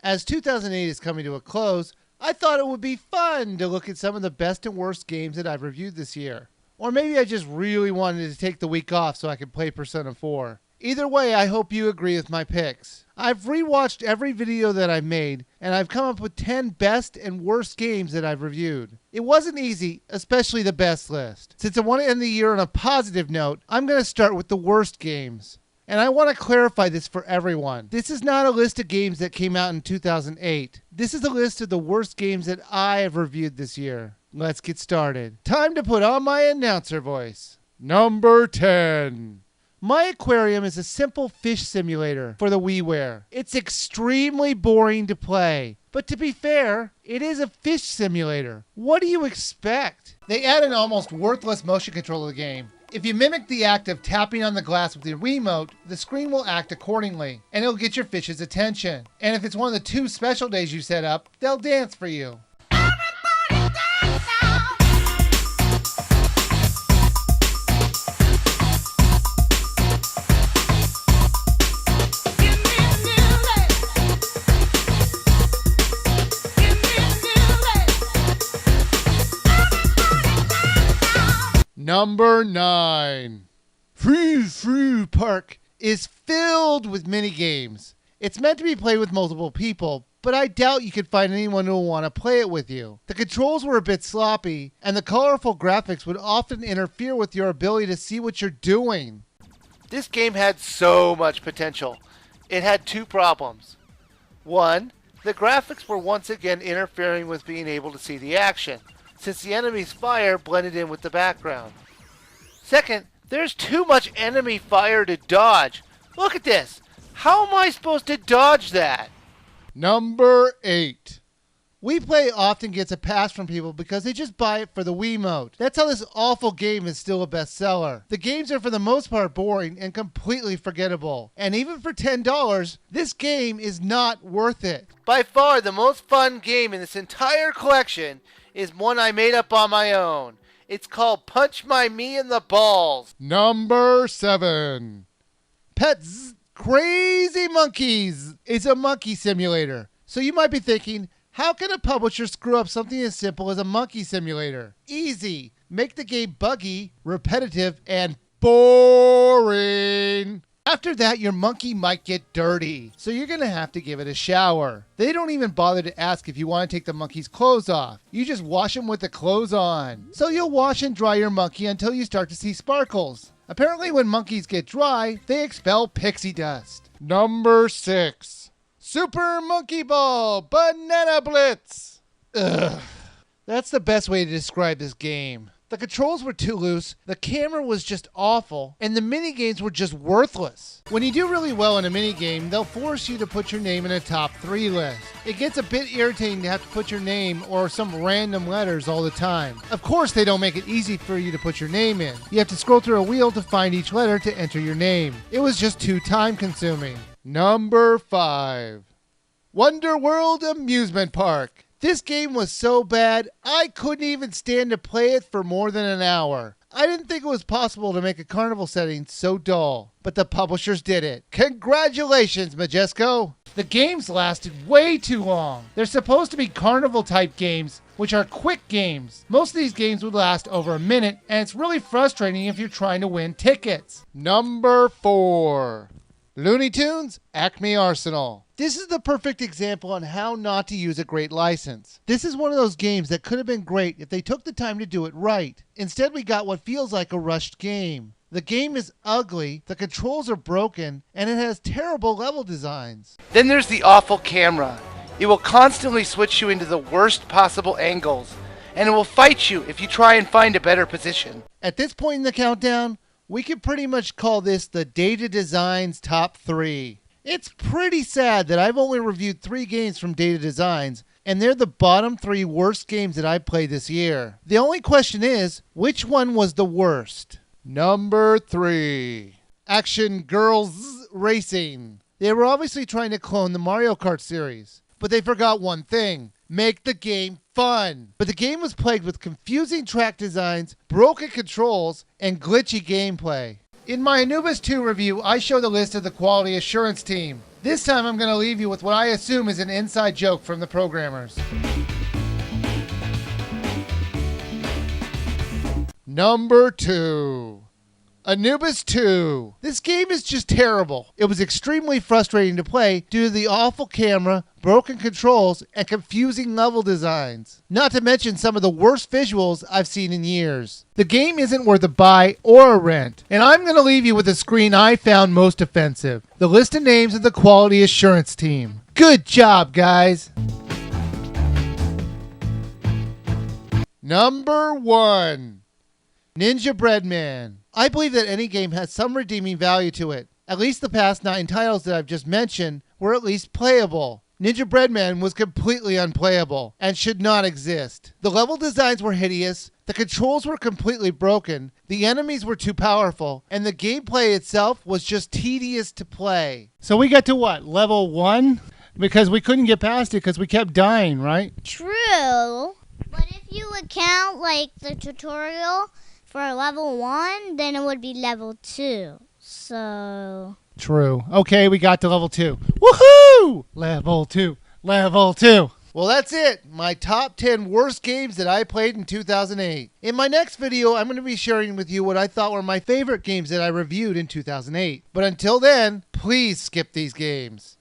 As 2008 is coming to a close, I thought it would be fun to look at some of the best and worst games that I've reviewed this year. Or maybe I just really wanted to take the week off so I could play Persona 4. Either way, I hope you agree with my picks. I've rewatched every video that I've made, and I've come up with 10 best and worst games that I've reviewed. It wasn't easy, especially the best list. Since I want to end the year on a positive note, I'm going to start with the worst games. And I want to clarify this for everyone. This is not a list of games that came out in 2008. This is a list of the worst games that I have reviewed this year. Let's get started. Time to put on my announcer voice. Number 10. My Aquarium is a simple fish simulator for the WiiWare. It's extremely boring to play. But to be fair, it is a fish simulator. What do you expect? They add an almost worthless motion control to the game. If you mimic the act of tapping on the glass with your Wiimote, the screen will act accordingly, and it'll get your fish's attention. And if it's one of the 2 special days you set up, they'll dance for you. Number 9. Frou Park is filled with mini-games. It's meant to be played with multiple people, but I doubt you could find anyone who will want to play it with you. The controls were a bit sloppy, and the colorful graphics would often interfere with your ability to see what you're doing. This game had so much potential. It had 2 problems. 1, the graphics were once again interfering with being able to see the action, since the enemy's fire blended in with the background. Second, there's too much enemy fire to dodge. Look at this. How am I supposed to dodge that? Number 8. WePlay often gets a pass from people because they just buy it for the Wiimote. That's how this awful game is still a bestseller. The games are for the most part boring and completely forgettable. And even for $10, this game is not worth it. By far the most fun game in this entire collection is one I made up on my own. It's called Punch My Me in the Balls. Number 7. Pets Crazy Monkeys is a monkey simulator. So you might be thinking, how can a publisher screw up something as simple as a monkey simulator? Easy. Make the game buggy, repetitive, and boring. After that, your monkey might get dirty, so you're going to have to give it a shower. They don't even bother to ask if you want to take the monkey's clothes off. You just wash them with the clothes on. So you'll wash and dry your monkey until you start to see sparkles. Apparently when monkeys get dry, they expel pixie dust. Number 6. Super Monkey Ball Banana Blitz. Ugh. That's the best way to describe this game. The controls were too loose, the camera was just awful, and the minigames were just worthless. When you do really well in a minigame, they'll force you to put your name in a top 3 list. It gets a bit irritating to have to put your name or some random letters all the time. Of course, they don't make it easy for you to put your name in. You have to scroll through a wheel to find each letter to enter your name. It was just too time consuming. Number 5. Wonder World Amusement Park. This game was so bad, I couldn't even stand to play it for more than an hour. I didn't think it was possible to make a carnival setting so dull, but the publishers did it. Congratulations, Majesco! The games lasted way too long. They're supposed to be carnival-type games, which are quick games. Most of these games would last over a minute, and it's really frustrating if you're trying to win tickets. Number 4. Looney Tunes Acme Arsenal. This is the perfect example on how not to use a great license. This is one of those games that could have been great if they took the time to do it right. Instead, we got what feels like a rushed game. The game is ugly, the controls are broken, and it has terrible level designs. Then there's the awful camera. It will constantly switch you into the worst possible angles, and it will fight you if you try and find a better position. At this point in the countdown, we could pretty much call this the Data Designs Top 3. It's pretty sad that I've only reviewed 3 games from Data Designs, and they're the bottom 3 worst games that I've played this year. The only question is, which one was the worst? Number 3. Action Girls Racing. They were obviously trying to clone the Mario Kart series, but they forgot one thing: make the game fun. But the game was plagued with confusing track designs, broken controls, and glitchy gameplay. In my Anubis 2 review, I show the list of the quality assurance team. This time I'm going to leave you with what I assume is an inside joke from the programmers. Number 2. Anubis 2. This game is just terrible. It was extremely frustrating to play due to the awful camera, broken controls, and confusing level designs. Not to mention some of the worst visuals I've seen in years. The game isn't worth a buy or a rent. And I'm going to leave you with a screen I found most offensive. The list of names of the quality assurance team. Good job, guys. Number 1. Ninja Breadman. I believe that any game has some redeeming value to it. At least the past 9 titles that I've just mentioned were at least playable. Ninja Breadman was completely unplayable and should not exist. The level designs were hideous, the controls were completely broken, the enemies were too powerful, and the gameplay itself was just tedious to play. So we got to what, level 1? Because we couldn't get past it because we kept dying, right? True. But if you would count like the tutorial for level 1, then it would be level 2. So... True. Okay, we got to level 2. Woohoo! Level 2. Level 2. Well, that's it. My top 10 worst games that I played in 2008. In my next video, I'm going to be sharing with you what I thought were my favorite games that I reviewed in 2008. But until then, please skip these games.